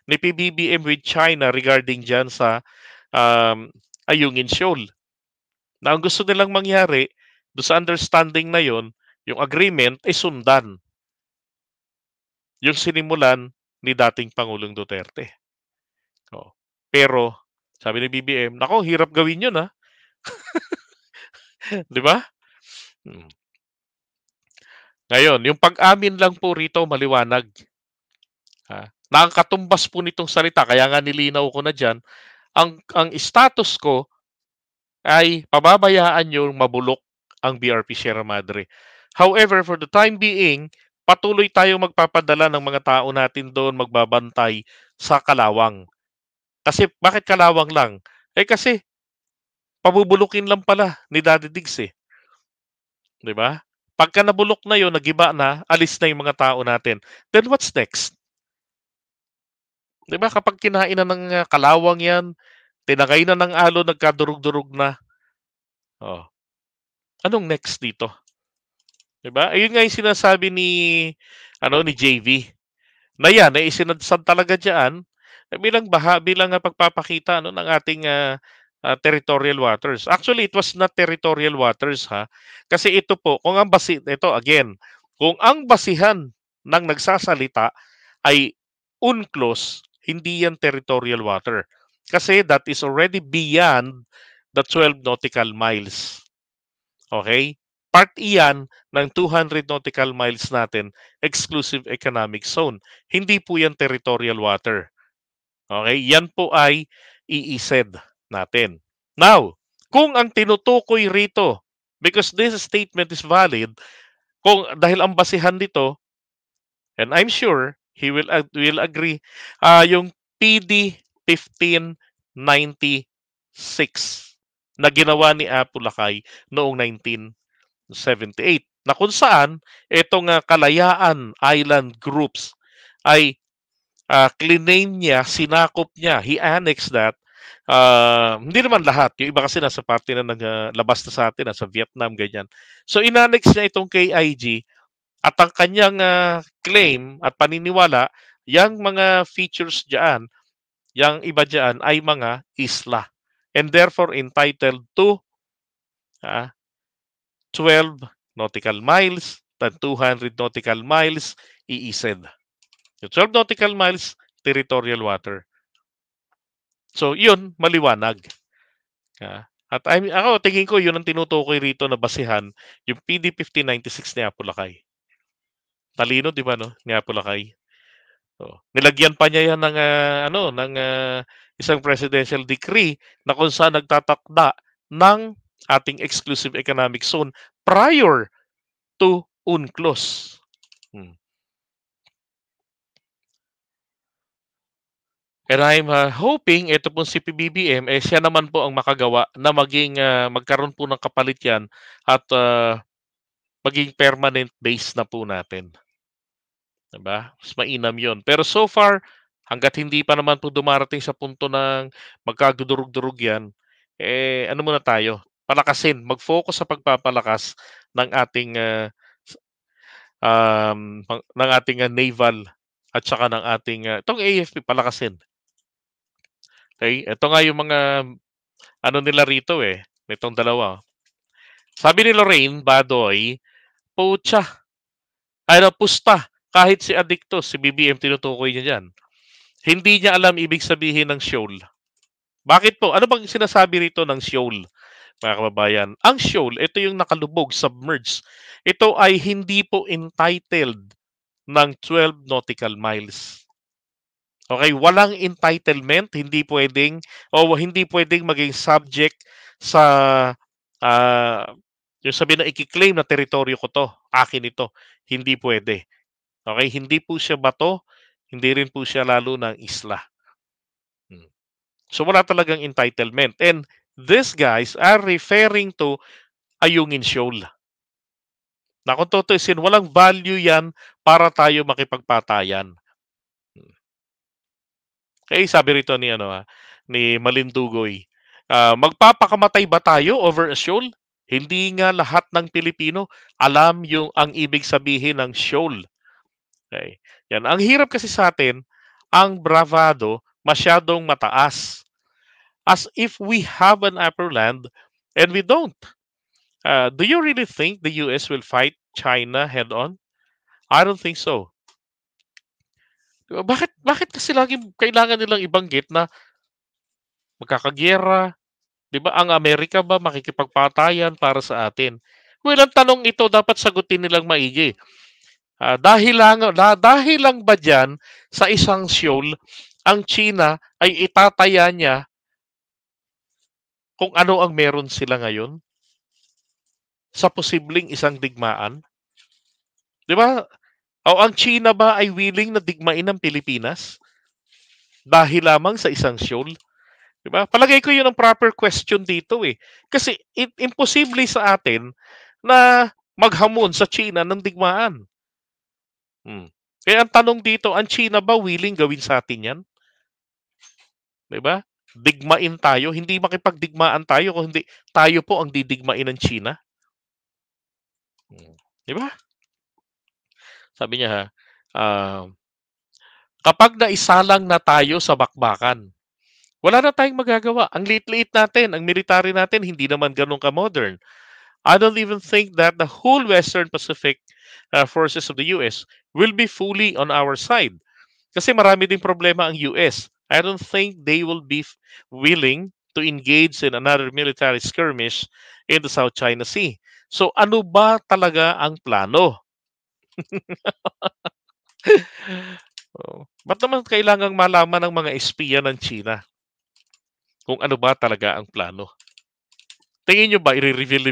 ni PBBM with China regarding dyan sa Ayungin Shoal. Na ang gusto nilang mangyari, do sa understanding na yon, yung agreement ay sundan yung sinimulan ni dating Pangulong Duterte. Oh. Pero, sabi ni BBM, nako, hirap gawin yun ha. Di ba? Hmm. Ngayon, yung pag-amin lang po rito maliwanag. Nakakatumbas po nitong salita, kaya nga nilinaw ko na dyan, ang status ko ay pababayaan yung mabulok ang BRP Sierra Madre. However, for the time being, patuloy tayong magpapadala ng mga tao natin doon magbabantay sa Kalawang. Kasi bakit Kalawang lang? Kasi pabubulukin lang pala ni Daddy Diggs eh. 'Di ba? Pagka nabulok na 'yon, nagiba na, alis na yung mga tao natin. Then what's next? 'Di ba kapag kinain na ng kalawang 'yan, tinangay na ng alon, nagkadurog-durog na. Oh. Anong next dito? 'Di ba? Ayun nga yung sinasabi ni JV. Na yan, ay isinadsad talaga diyan bilang pagpapakita ng ating territorial waters. Actually, it was not territorial waters ha. Kasi ito po, ito again, kung ang basihan ng nagsasalita ay UNCLOS, hindi yan territorial water. Kasi that is already beyond the 12 nautical miles. Okay? Part iyan ng 200 nautical miles natin, exclusive economic zone. Hindi po yan territorial water. Okay? Yan po ay EEZ natin. Now, kung ang tinutukoy rito, because this statement is valid, dahil ang basihan dito, and I'm sure he will agree, yung PD 1596 na ginawa ni Apo Lakay noong 1978 na kung saan itong Kalayaan Island Groups ay claim niya, sinakop niya, he annexed that. Hindi naman lahat. Yung iba kasi nasa parte na labas na sa atin, nasa Vietnam, ganyan. So, inannex niya itong KIG at ang kanyang claim at paniniwala, yung mga features dyan, yung iba dyan ay mga isla. And therefore, entitled to 12 nautical miles, 200 nautical miles, EEZ. Yung 12 nautical miles, territorial water. So, yun, maliwanag. At ako, tingin ko, yun ang tinutukoy rito na basihan, yung PD 1596 ni Apo Lakay. Talino, di ba, no? Ni Apo Lakay. So, nilagyan pa niya yan ng isang presidential decree na kung saan nagtatakda ng ating exclusive economic zone prior to UNCLOS. And I'm hoping ito pong si PBBM, siya naman po ang makagawa na magkaroon po ng kapalit yan at maging permanent base na po natin. Diba? Mas mainam yun. Pero so far, hanggat hindi pa naman po dumarating sa punto ng magkagudurog-durog yan, ano muna tayo? Palakasin, mag-focus sa pagpapalakas ng ating naval at saka ng ating itong AFP palakasin. Okay, ito nga yung mga nila rito nitong dalawa. Sabi ni Lorraine Badoy, pucha, pusta, kahit si Adicto, si BBM tinutukoy niya dyan. Hindi niya alam ibig sabihin ng shoal. Bakit po? Ano bang sinasabi rito ng shoal, mga kababayan? Ang shoal, ito yung nakalubog, submerged. Ito ay hindi po entitled ng 12 nautical miles. Okay, walang entitlement, hindi pwedeng maging subject sa yung sabi na ikiklaim na teritoryo ko to, akin ito. Hindi pwede. Okay, hindi po siya bato, hindi rin po siya lalo ng isla. So wala talagang entitlement. And these guys are referring to Ayungin Shoal. Na kung tutusin, walang value yan para tayo makipagpatayan. Kaya sabi rito ni Malindugoy, magpapakamatay ba tayo over a shoal? Hindi nga lahat ng Pilipino alam ang ibig sabihin ng shoal. Okay. Yan. Ang hirap kasi sa atin, ang bravado masyadong mataas. As if we have an upper land and we don't. Do you really think the US will fight China head on? I don't think so. Bakit kasi lagi kailangan nilang ibanggit na magkakagyera, 'di ba? Ang Amerika ba makikipagpatayan para sa atin? Well, ang tanong ito dapat sagutin nilang maigi. Dahil lang ba diyan sa isang shoal ang China ay itataya niya kung ano ang meron sila ngayon sa posibleng isang digmaan? 'Di ba? O ang China ba ay willing na digmain ang Pilipinas dahil lamang sa isang shoal? 'Di ba? Palagay ko 'yun ang proper question dito eh. Kasi imposible sa atin na maghamon sa China ng digmaan. Hmm. Kaya ang tanong dito, ang China ba willing gawin sa atin 'yan? 'Di ba? Digmain tayo, hindi makipagdigmaan tayo kung hindi tayo po ang didigmain ng China. 'Di ba? Sabi niya ah, kapag naisalang na tayo sa bakbakan, wala na tayong magagawa. Ang liit-liit natin, ang military natin hindi naman gano'n ka-modern. I don't even think that the whole Western Pacific forces of the US will be fully on our side. Kasi marami ding problema ang US. I don't think they will be willing to engage in another military skirmish in the South China Sea. So ano ba talaga ang plano? Ba't naman kailangang malaman ng mga espiya ng China kung ano ba talaga ang plano? Tingin nyo ba i-reveal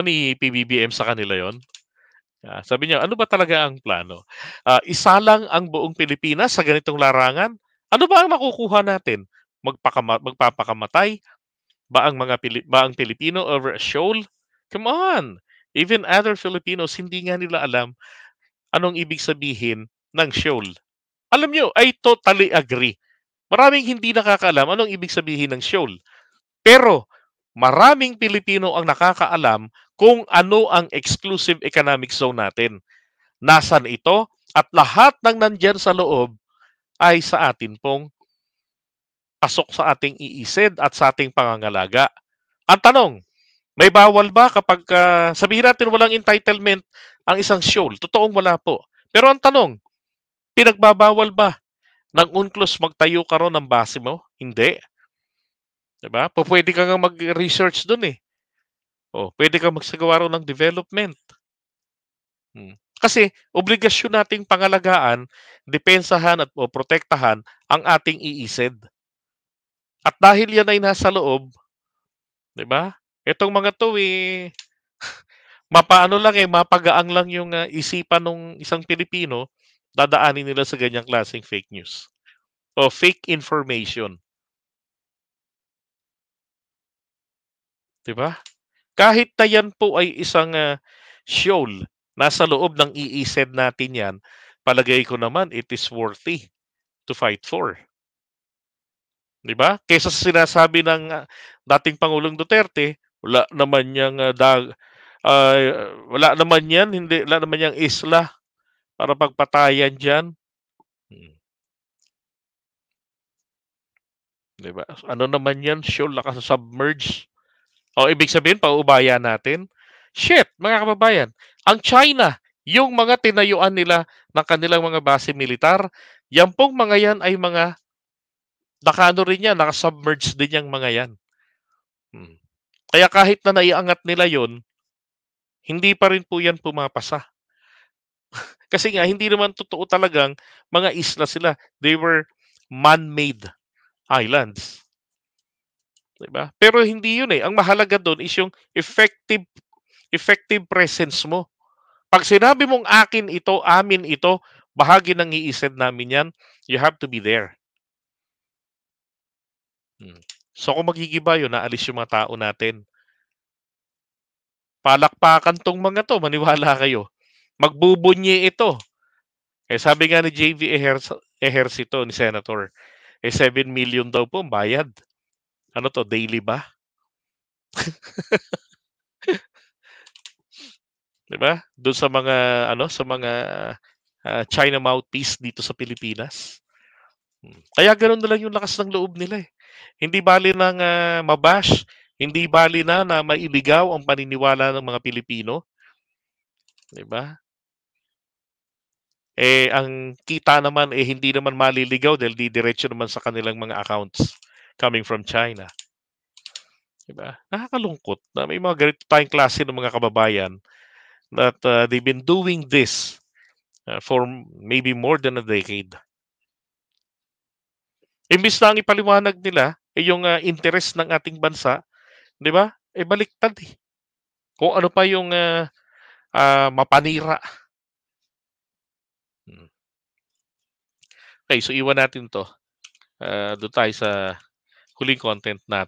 ni PBBM sa kanila yon? Sabi niya, ano ba talaga ang plano? Isalang ang buong Pilipinas sa ganitong larangan? Ano ba ang makukuha natin? Magpapakamatay ba ang Pilipino over a shoal? Come on! Even other Filipinos, hindi nga nila alam anong ibig sabihin ng shoal. Alam nyo, I totally agree. Maraming hindi nakakaalam anong ibig sabihin ng shoal. Pero maraming Pilipino ang nakakaalam kung ano ang exclusive economic zone natin. Nasaan ito? At lahat ng nandyan sa loob ay sa atin pong pasok sa ating iisid at sa ating pangangalaga. Ang tanong, may bawal ba kapag sabihin natin walang entitlement ang isang shoal? Totoong wala po. Pero ang tanong, pinagbabawal ba ng UNCLOS magtayo ka ron ng base mo? Hindi. Diba? Pwede ka nga mag-research dun eh. Pwede ka magsagawa ron ng development. Kasi obligasyon nating pangalagaan, depensahan at protektahan ang ating iisid. At dahil yan ay nasa loob, 'di ba? Etong mga 'to mapaano lang mapagaang lang yung isipan ng isang Pilipino, dadaanin nila sa ganyang klaseng fake news o fake information, 'di ba? Kahit na yan po ay isang shoal, nasa loob ng iisid natin yan, palagay ko naman it is worthy to fight for. 'Di ba? Kaysa sa sinasabi ng dating Pangulong Duterte, ah, wala naman yan, hindi, wala naman yang isla para pagpatayan diyan. 'Di ba? Ano naman yan, shoal naka-submerge. O ibig sabihin pauubaya natin? Shit, mga kababayan. Ang China, yung mga tinayuan nila ng kanilang mga base militar, yan pong mga yan ay mga nakano rin yan, naka-submerge din yang mga yan. Kaya kahit na naiangat nila yon, hindi pa rin po yan pumapasa. Kasi nga, hindi naman totoo talagang mga isla sila. They were man-made islands. Diba? Pero hindi yun eh. Ang mahalaga doon is yung effective presence mo. Pag sinabi mong akin ito, amin ito, bahagi ng iisip namin yan, you have to be there. So kung magigiba yun, naalis yung mga tao natin. Palakpakan tong mga to, maniwala kayo. Magbubunyi ito. Sabi nga ni JV Ejercito, ni Senator, 7 million daw po ang bayad. Ano to, daily ba? Diba? Doon sa mga China mouthpiece dito sa Pilipinas. Kaya gano'n na lang yung lakas ng loob nila, eh. Hindi bale ng, ma-bash, hindi bale na mailigaw ang paniniwala ng mga Pilipino, 'di ba? Eh, ang kita naman, eh, hindi naman maliligaw dahil didiretso naman sa kanilang mga accounts coming from China, 'di ba? Nakakalungkot na may mga ganito tayong klase ng mga kababayan that, they've been doing this, for maybe more than a decade. Imbes na ang ipaliwanag nila, eh, yung, interes ng ating bansa, 'di ba, eh, baliktad, eh. Kung ano pa yung, mapanira. Hmm. Okey, so iwan natin 'to, do'n tayo sa huling content natin.